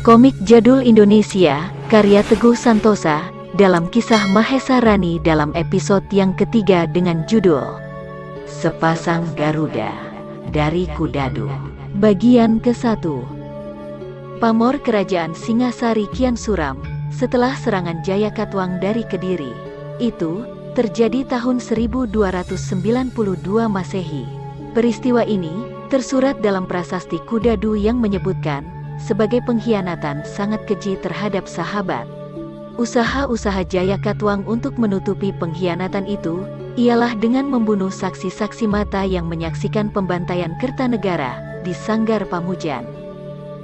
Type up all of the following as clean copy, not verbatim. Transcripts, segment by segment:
Komik jadul Indonesia, karya Teguh Santosa, dalam kisah Mahesa Rani dalam episode yang ketiga dengan judul Sepasang Garuda dari Kudadu. Bagian ke-1. Pamor Kerajaan Singasari kian suram setelah serangan Jayakatwang dari Kediri. Itu terjadi tahun 1292 Masehi. Peristiwa ini tersurat dalam prasasti Kudadu yang menyebutkan sebagai pengkhianatan sangat keji terhadap sahabat. Usaha-usaha Jayakatwang untuk menutupi pengkhianatan itu ialah dengan membunuh saksi-saksi mata yang menyaksikan pembantaian Kertanegara di Sanggar Pamujan.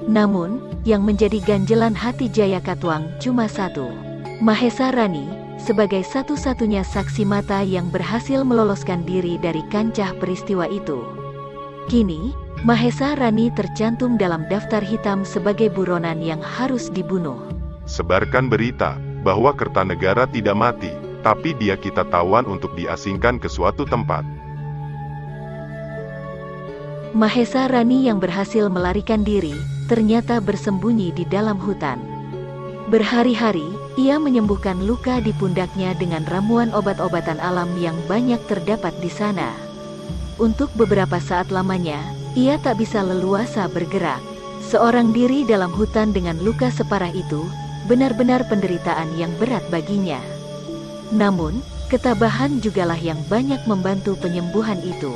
Namun, yang menjadi ganjelan hati Jayakatwang cuma satu. Mahesa Rani, sebagai satu-satunya saksi mata yang berhasil meloloskan diri dari kancah peristiwa itu. Kini, Mahesa Rani tercantum dalam daftar hitam sebagai buronan yang harus dibunuh. Sebarkan berita bahwa Kertanegara tidak mati, tapi dia kita tawan untuk diasingkan ke suatu tempat. Mahesa Rani yang berhasil melarikan diri, ternyata bersembunyi di dalam hutan. Berhari-hari, ia menyembuhkan luka di pundaknya dengan ramuan obat-obatan alam yang banyak terdapat di sana. Untuk beberapa saat lamanya, ia tak bisa leluasa bergerak. Seorang diri dalam hutan dengan luka separah itu, benar-benar penderitaan yang berat baginya. Namun, ketabahan jugalah yang banyak membantu penyembuhan itu.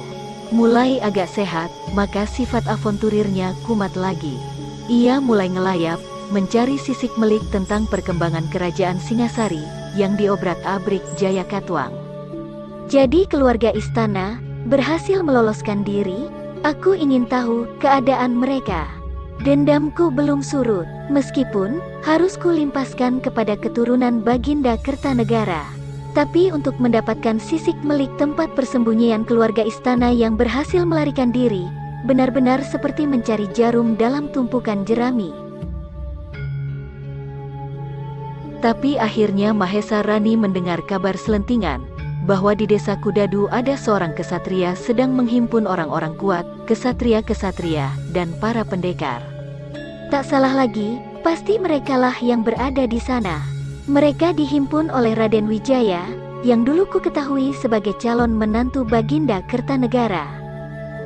Mulai agak sehat, maka sifat aventurirnya kumat lagi. Ia mulai ngelayap, mencari sisik melik tentang perkembangan kerajaan Singasari, yang diobrak-abrik Jayakatwang. Jadi keluarga istana berhasil meloloskan diri? Aku ingin tahu keadaan mereka. Dendamku belum surut, meskipun harus kulimpaskan kepada keturunan Baginda Kertanegara. Tapi untuk mendapatkan sisik melik tempat persembunyian keluarga istana yang berhasil melarikan diri, benar-benar seperti mencari jarum dalam tumpukan jerami. Tapi akhirnya Mahesa Rani mendengar kabar selentingan, bahwa di desa Kudadu ada seorang kesatria sedang menghimpun orang-orang kuat, kesatria-kesatria, dan para pendekar. Tak salah lagi, pasti merekalah yang berada di sana. Mereka dihimpun oleh Raden Wijaya, yang dulu ku ketahui sebagai calon menantu Baginda Kertanegara.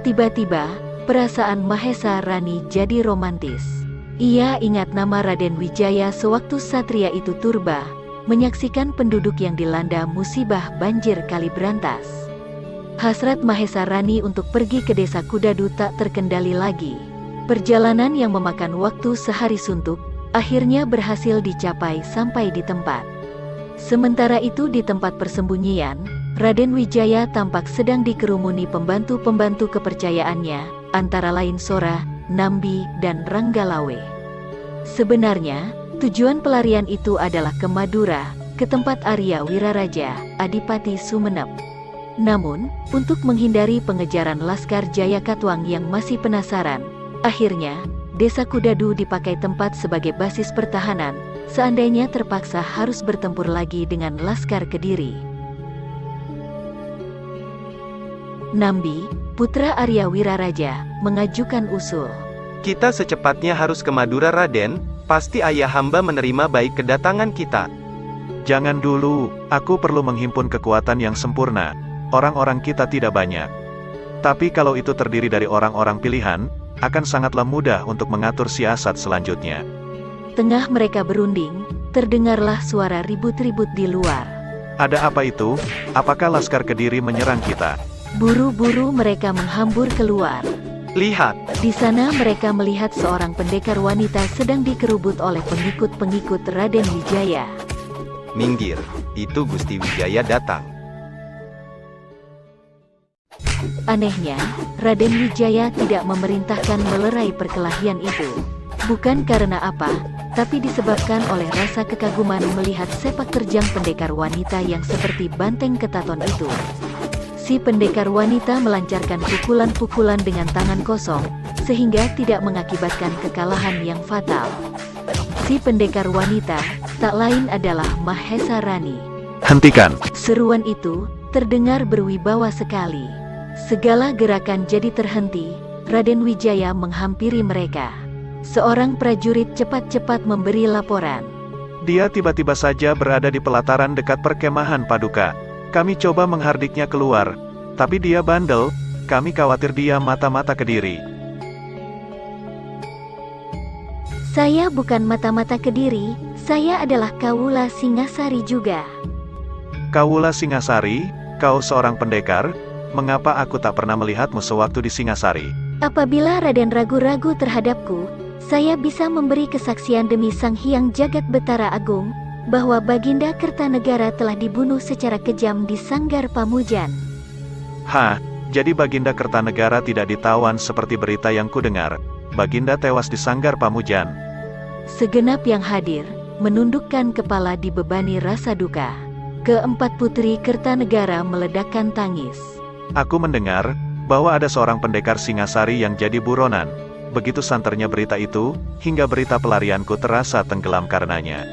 Tiba-tiba, perasaan Mahesa Rani jadi romantis. Ia ingat nama Raden Wijaya sewaktu satria itu turba, menyaksikan penduduk yang dilanda musibah banjir Kalibrantas. Hasrat Mahesa Rani untuk pergi ke desa Kudadu tak terkendali lagi. Perjalanan yang memakan waktu sehari suntuk, akhirnya berhasil dicapai sampai di tempat. Sementara itu di tempat persembunyian, Raden Wijaya tampak sedang dikerumuni pembantu-pembantu kepercayaannya, antara lain Sora, Nambi, dan Ranggalawe. Sebenarnya, tujuan pelarian itu adalah ke Madura, ke tempat Arya Wiraraja, Adipati Sumenep. Namun, untuk menghindari pengejaran Laskar Jayakatwang yang masih penasaran, akhirnya, desa Kudadu dipakai tempat sebagai basis pertahanan, seandainya terpaksa harus bertempur lagi dengan Laskar Kediri. Nambi, putra Arya Wiraraja, mengajukan usul. Kita secepatnya harus ke Madura, Raden. Pasti ayah hamba menerima baik kedatangan kita. Jangan dulu, aku perlu menghimpun kekuatan yang sempurna. Orang-orang kita tidak banyak. Tapi kalau itu terdiri dari orang-orang pilihan, akan sangatlah mudah untuk mengatur siasat selanjutnya. Tengah mereka berunding, terdengarlah suara ribut-ribut di luar. Ada apa itu? Apakah Laskar Kediri menyerang kita? Buru-buru mereka menghambur keluar. Lihat, Di sana mereka melihat seorang pendekar wanita sedang dikerubut oleh pengikut-pengikut Raden Wijaya. minggir, itu Gusti Wijaya datang. Anehnya, Raden Wijaya tidak memerintahkan melerai perkelahian itu. Bukan karena apa, tapi disebabkan oleh rasa kekaguman melihat sepak terjang pendekar wanita yang seperti banteng ketaton itu. Si pendekar wanita melancarkan pukulan-pukulan dengan tangan kosong, sehingga tidak mengakibatkan kekalahan yang fatal. Si pendekar wanita, tak lain adalah Mahesa Rani. Hentikan! Seruan itu, terdengar berwibawa sekali. Segala gerakan jadi terhenti, Raden Wijaya menghampiri mereka. Seorang prajurit cepat-cepat memberi laporan. Dia tiba-tiba saja berada di pelataran dekat perkemahan Paduka. Kami coba menghardiknya keluar, tapi dia bandel, kami khawatir dia mata-mata Kediri. Saya bukan mata-mata Kediri, saya adalah Kawula Singasari juga. Kawula Singasari, kau seorang pendekar, mengapa aku tak pernah melihatmu sewaktu di Singasari? Apabila Raden ragu-ragu terhadapku, saya bisa memberi kesaksian demi Sang Hyang Jagat Betara Agung, bahwa Baginda Kertanegara telah dibunuh secara kejam di Sanggar Pamujan. Hah, jadi Baginda Kertanegara tidak ditawan seperti berita yang kudengar. Baginda tewas di Sanggar Pamujan. Segenap yang hadir, menundukkan kepala dibebani rasa duka. Keempat putri Kertanegara meledakkan tangis. Aku mendengar bahwa ada seorang pendekar Singasari yang jadi buronan. Begitu santernya berita itu, hingga berita pelarianku terasa tenggelam karenanya.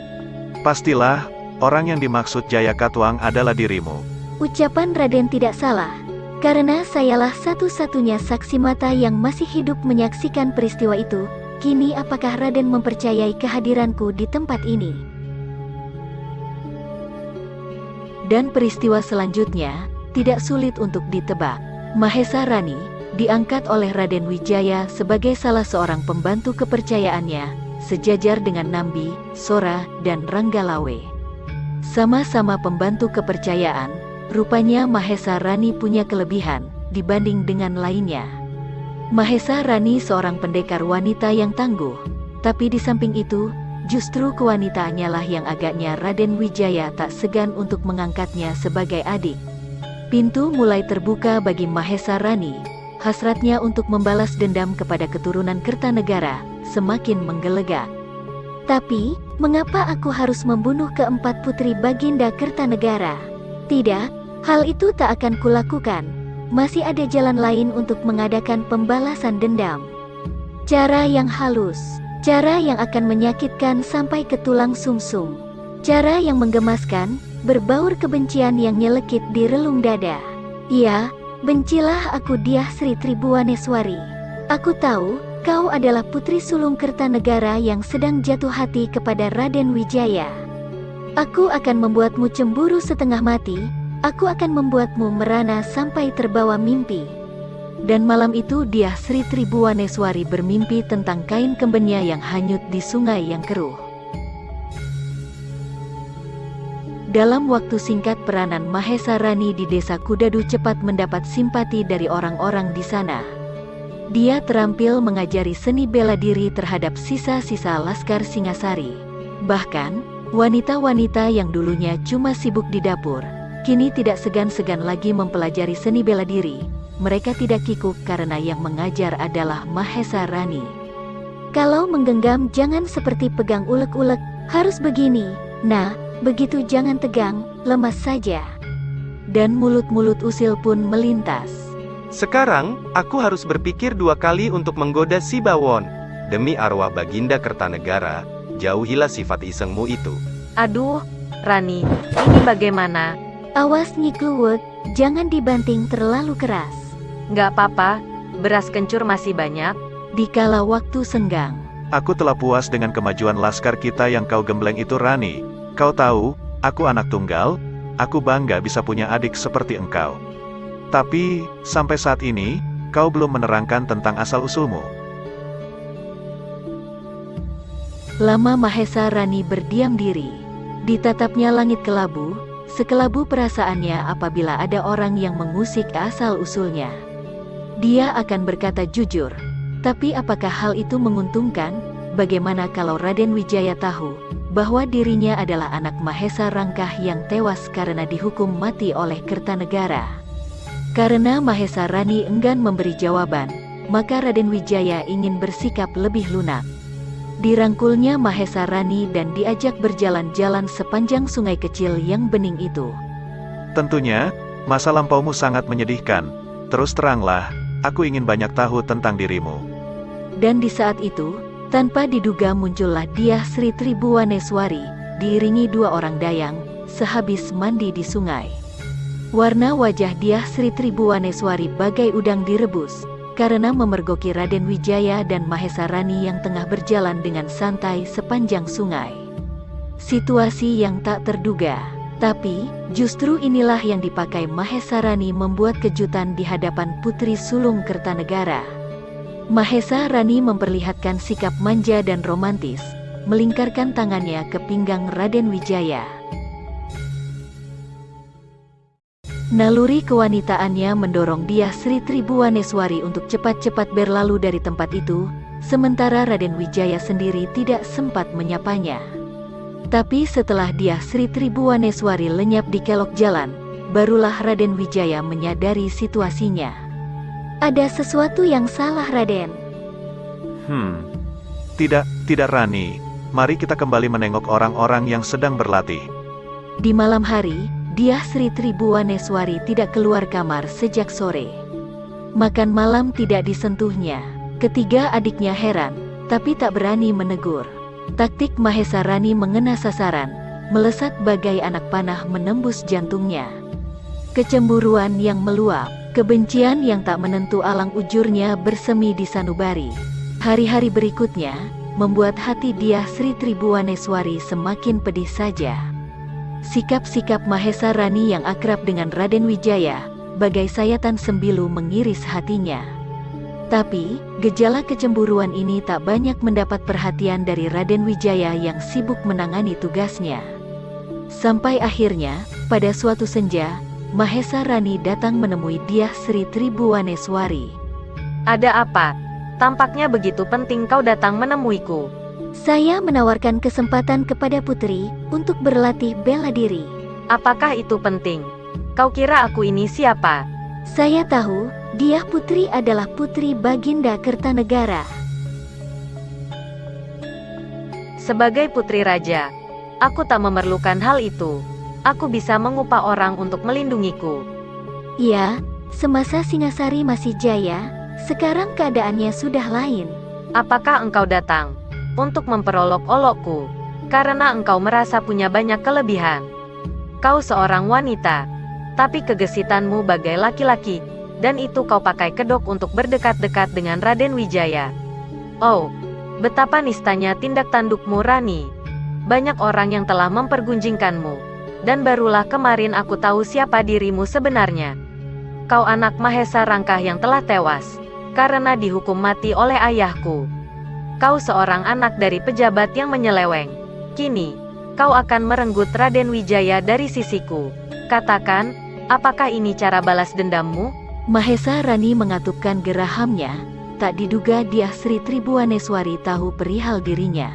Pastilah, orang yang dimaksud Jaya Katuang adalah dirimu. Ucapan Raden tidak salah, karena sayalah satu-satunya saksi mata yang masih hidup menyaksikan peristiwa itu. Kini apakah Raden mempercayai kehadiranku di tempat ini? Dan peristiwa selanjutnya tidak sulit untuk ditebak. Mahesa Rani diangkat oleh Raden Wijaya sebagai salah seorang pembantu kepercayaannya, sejajar dengan Nambi, Sora, dan Ranggalawe. Sama-sama pembantu kepercayaan, rupanya Mahesa Rani punya kelebihan dibanding dengan lainnya. Mahesa Rani seorang pendekar wanita yang tangguh, tapi di samping itu, justru kewanitaannya lah yang agaknya Raden Wijaya tak segan untuk mengangkatnya sebagai adik. Pintu mulai terbuka bagi Mahesa Rani. Hasratnya untuk membalas dendam kepada keturunan Kertanegara semakin menggelegak. Tapi, mengapa aku harus membunuh keempat putri Baginda Kertanegara? Tidak, hal itu tak akan kulakukan. Masih ada jalan lain untuk mengadakan pembalasan dendam. Cara yang halus, cara yang akan menyakitkan sampai ke tulang sumsum, cara yang menggemaskan, berbaur kebencian yang nyelekit di relung dada. Ya, bencilah aku Dyah Sri Tribuaneswari. Aku tahu, kau adalah putri sulung Kertanegara yang sedang jatuh hati kepada Raden Wijaya. Aku akan membuatmu cemburu setengah mati, aku akan membuatmu merana sampai terbawa mimpi. Dan malam itu Dyah Sri Tribuaneswari bermimpi tentang kain kembennya yang hanyut di sungai yang keruh. Dalam waktu singkat peranan Mahesa Rani di desa Kudadu cepat mendapat simpati dari orang-orang di sana. Dia terampil mengajari seni bela diri terhadap sisa-sisa Laskar Singasari. Bahkan, wanita-wanita yang dulunya cuma sibuk di dapur, kini tidak segan-segan lagi mempelajari seni bela diri. Mereka tidak kikuk karena yang mengajar adalah Mahesa Rani. Kalau menggenggam jangan seperti pegang ulek-ulek, harus begini. Nah, begitu jangan tegang, lemas saja. Dan mulut-mulut usil pun melintas. Sekarang, aku harus berpikir dua kali untuk menggoda si Bawon. Demi arwah Baginda Kertanegara, jauhilah sifat isengmu itu. Aduh, Rani, ini bagaimana? Awas Nyi Kluwek, jangan dibanting terlalu keras. Nggak apa-apa, beras kencur masih banyak. Dikala waktu senggang. Aku telah puas dengan kemajuan laskar kita yang kau gembleng itu Rani. Kau tahu, aku anak tunggal, aku bangga bisa punya adik seperti engkau. Tapi, sampai saat ini, kau belum menerangkan tentang asal-usulmu. Lama Mahesa Rani berdiam diri. Ditatapnya langit kelabu, sekelabu perasaannya apabila ada orang yang mengusik asal-usulnya. Dia akan berkata jujur, tapi apakah hal itu menguntungkan? Bagaimana kalau Raden Wijaya tahu bahwa dirinya adalah anak Mahesa Rangkah yang tewas karena dihukum mati oleh Kertanegara? Karena Mahesa Rani enggan memberi jawaban, maka Raden Wijaya ingin bersikap lebih lunak. Dirangkulnya Mahesa Rani dan diajak berjalan-jalan sepanjang sungai kecil yang bening itu. Tentunya, masa lampaumu sangat menyedihkan. Terus teranglah, aku ingin banyak tahu tentang dirimu. Dan di saat itu, tanpa diduga muncullah Dyah Sri Tribuaneswari, diiringi dua orang dayang, sehabis mandi di sungai. Warna wajah Dyah Sri Tribuaneswari bagai udang direbus, karena memergoki Raden Wijaya dan Mahesa Rani yang tengah berjalan dengan santai sepanjang sungai. Situasi yang tak terduga, tapi justru inilah yang dipakai Mahesa Rani membuat kejutan di hadapan Putri Sulung Kertanegara. Mahesa Rani memperlihatkan sikap manja dan romantis, melingkarkan tangannya ke pinggang Raden Wijaya. Naluri kewanitaannya mendorong Dyah Sri Tribuaneswari untuk cepat-cepat berlalu dari tempat itu, sementara Raden Wijaya sendiri tidak sempat menyapanya. Tapi setelah Dyah Sri Tribuaneswari lenyap di kelok jalan, barulah Raden Wijaya menyadari situasinya. Ada sesuatu yang salah, Raden. Tidak Rani. Mari kita kembali menengok orang-orang yang sedang berlatih. Di malam hari, Dyah Sri Tribuaneswari tidak keluar kamar sejak sore. Makan malam tidak disentuhnya. Ketiga adiknya heran, tapi tak berani menegur. Taktik Mahesa Rani mengena sasaran, melesat bagai anak panah menembus jantungnya. Kecemburuan yang meluap, kebencian yang tak menentu alang ujurnya bersemi di sanubari. Hari-hari berikutnya membuat hati Dyah Sri Tribuaneswari semakin pedih saja. Sikap-sikap Mahesa Rani yang akrab dengan Raden Wijaya, bagai sayatan sembilu mengiris hatinya. Tapi, gejala kecemburuan ini tak banyak mendapat perhatian dari Raden Wijaya yang sibuk menangani tugasnya. Sampai akhirnya, pada suatu senja, Mahesa Rani datang menemui Dyah Sri Tribuaneswari. Ada apa? Tampaknya begitu penting kau datang menemuiku. Saya menawarkan kesempatan kepada putri untuk berlatih bela diri. Apakah itu penting? Kau kira aku ini siapa? Saya tahu, Dyah Putri adalah putri Baginda Kertanegara. Sebagai putri raja, aku tak memerlukan hal itu. Aku bisa mengupah orang untuk melindungiku. Ya, semasa Singasari masih jaya, sekarang keadaannya sudah lain. Apakah engkau datang untuk memperolok-olokku karena engkau merasa punya banyak kelebihan? Kau seorang wanita, tapi kegesitanmu bagai laki-laki, dan itu kau pakai kedok untuk berdekat-dekat dengan Raden Wijaya. Oh, betapa nistanya tindak tandukmu, Rani. Banyak orang yang telah mempergunjingkanmu, dan barulah kemarin aku tahu siapa dirimu sebenarnya. Kau anak Mahesa Rangkah yang telah tewas karena dihukum mati oleh ayahku. Kau seorang anak dari pejabat yang menyeleweng. Kini, kau akan merenggut Raden Wijaya dari sisiku. Katakan, apakah ini cara balas dendammu? Mahesa Rani mengatupkan gerahamnya, tak diduga Dyah Sri Tribuaneswari tahu perihal dirinya.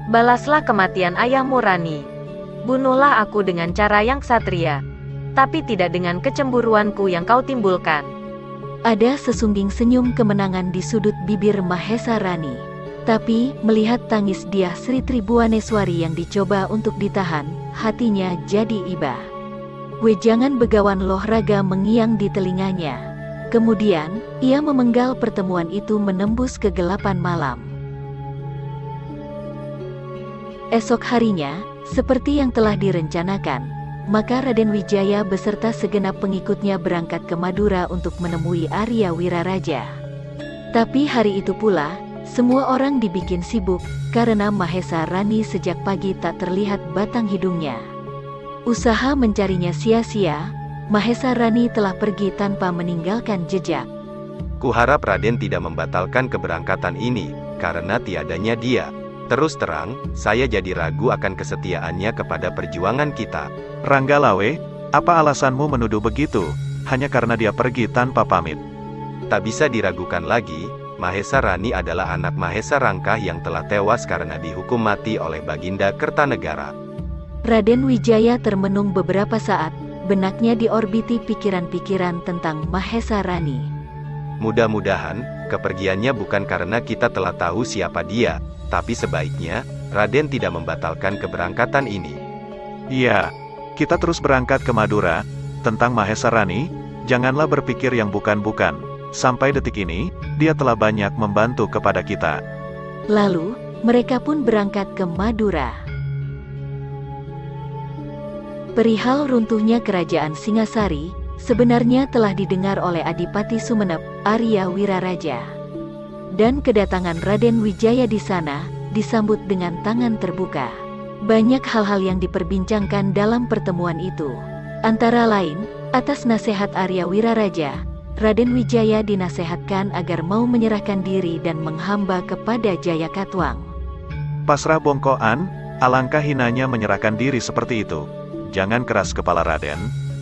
Balaslah kematian ayahmu, Rani. Bunuhlah aku dengan cara yang ksatria, tapi tidak dengan kecemburuanku yang kau timbulkan. Ada sesungging senyum kemenangan di sudut bibir Mahesa Rani. Tapi, melihat tangis Dyah Sri Tribuaneswari yang dicoba untuk ditahan, hatinya jadi iba. Wejangan begawan loh raga mengiang di telinganya. Kemudian, ia memenggal pertemuan itu menembus kegelapan malam. Esok harinya, seperti yang telah direncanakan, maka Raden Wijaya beserta segenap pengikutnya berangkat ke Madura untuk menemui Arya Wiraraja. Tapi hari itu pula, semua orang dibikin sibuk, karena Mahesa Rani sejak pagi tak terlihat batang hidungnya. Usaha mencarinya sia-sia, Mahesa Rani telah pergi tanpa meninggalkan jejak. Kuharap Raden tidak membatalkan keberangkatan ini, karena tiadanya dia. Terus terang, saya jadi ragu akan kesetiaannya kepada perjuangan kita. Ranggalawe, apa alasanmu menuduh begitu, hanya karena dia pergi tanpa pamit? Tak bisa diragukan lagi, Mahesa Rani adalah anak Mahesa Rangkah yang telah tewas karena dihukum mati oleh Baginda Kertanegara. Raden Wijaya termenung beberapa saat, benaknya diorbiti pikiran-pikiran tentang Mahesa Rani. Mudah-mudahan, kepergiannya bukan karena kita telah tahu siapa dia, tapi sebaiknya, Raden tidak membatalkan keberangkatan ini. Iya, kita terus berangkat ke Madura. Tentang Mahesa Rani, janganlah berpikir yang bukan-bukan. Sampai detik ini, dia telah banyak membantu kepada kita. Lalu, mereka pun berangkat ke Madura. Perihal runtuhnya kerajaan Singasari, sebenarnya telah didengar oleh Adipati Sumenep, Arya Wiraraja. Dan kedatangan Raden Wijaya di sana disambut dengan tangan terbuka. Banyak hal-hal yang diperbincangkan dalam pertemuan itu. Antara lain, atas nasihat Arya Wiraraja, Raden Wijaya dinasehatkan agar mau menyerahkan diri dan menghamba kepada Jayakatwang. Pasrah bongkoan, alangkah hinanya menyerahkan diri seperti itu. Jangan keras kepala Raden,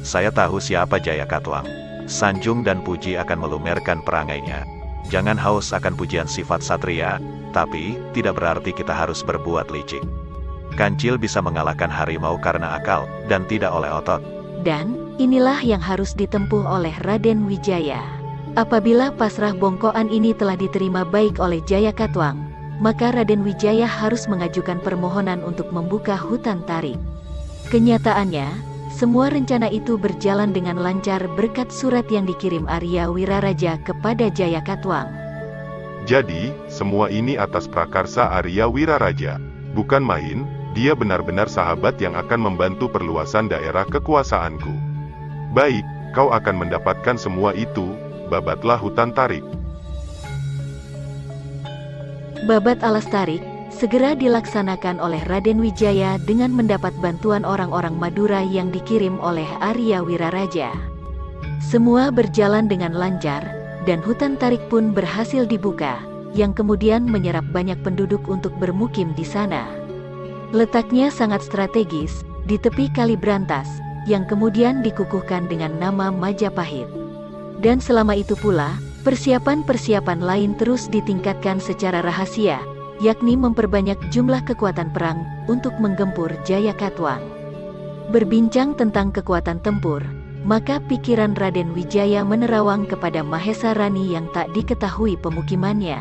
saya tahu siapa Jayakatwang. Sanjung dan puji akan melumerkan perangainya. Jangan haus akan pujian sifat satria, tapi tidak berarti kita harus berbuat licik. Kancil bisa mengalahkan harimau karena akal, dan tidak oleh otot. Dan, inilah yang harus ditempuh oleh Raden Wijaya. Apabila pasrah bongkoan ini telah diterima baik oleh Jayakatwang, maka Raden Wijaya harus mengajukan permohonan untuk membuka hutan tarik. Kenyataannya, semua rencana itu berjalan dengan lancar berkat surat yang dikirim Arya Wiraraja kepada Jayakatwang. Jadi, semua ini atas prakarsa Arya Wiraraja. Bukan main, dia benar-benar sahabat yang akan membantu perluasan daerah kekuasaanku. Baik, kau akan mendapatkan semua itu, babatlah hutan tarik. Babat alas tarik segera dilaksanakan oleh Raden Wijaya dengan mendapat bantuan orang-orang Madura yang dikirim oleh Arya Wiraraja. Semua berjalan dengan lancar, dan hutan tarik pun berhasil dibuka, yang kemudian menyerap banyak penduduk untuk bermukim di sana. Letaknya sangat strategis, di tepi Kali Brantas, yang kemudian dikukuhkan dengan nama Majapahit. Dan selama itu pula, persiapan-persiapan lain terus ditingkatkan secara rahasia, yakni memperbanyak jumlah kekuatan perang untuk menggempur Jayakatwang. Berbincang tentang kekuatan tempur, maka pikiran Raden Wijaya menerawang kepada Mahesa Rani yang tak diketahui pemukimannya.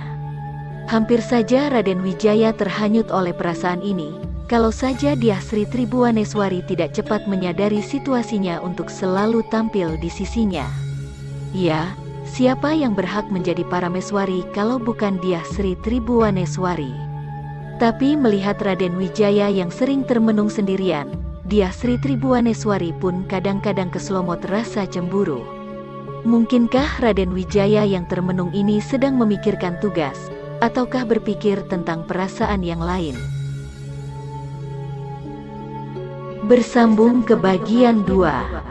Hampir saja Raden Wijaya terhanyut oleh perasaan ini, kalau saja Dyah Sri Tribuaneswari tidak cepat menyadari situasinya untuk selalu tampil di sisinya. Ya, siapa yang berhak menjadi Parameswari kalau bukan Dyah Sri Tribuaneswari? Tapi melihat Raden Wijaya yang sering termenung sendirian, Dyah Sri Tribuaneswari pun kadang-kadang keselomot rasa cemburu. Mungkinkah Raden Wijaya yang termenung ini sedang memikirkan tugas, ataukah berpikir tentang perasaan yang lain? Bersambung ke bagian 2.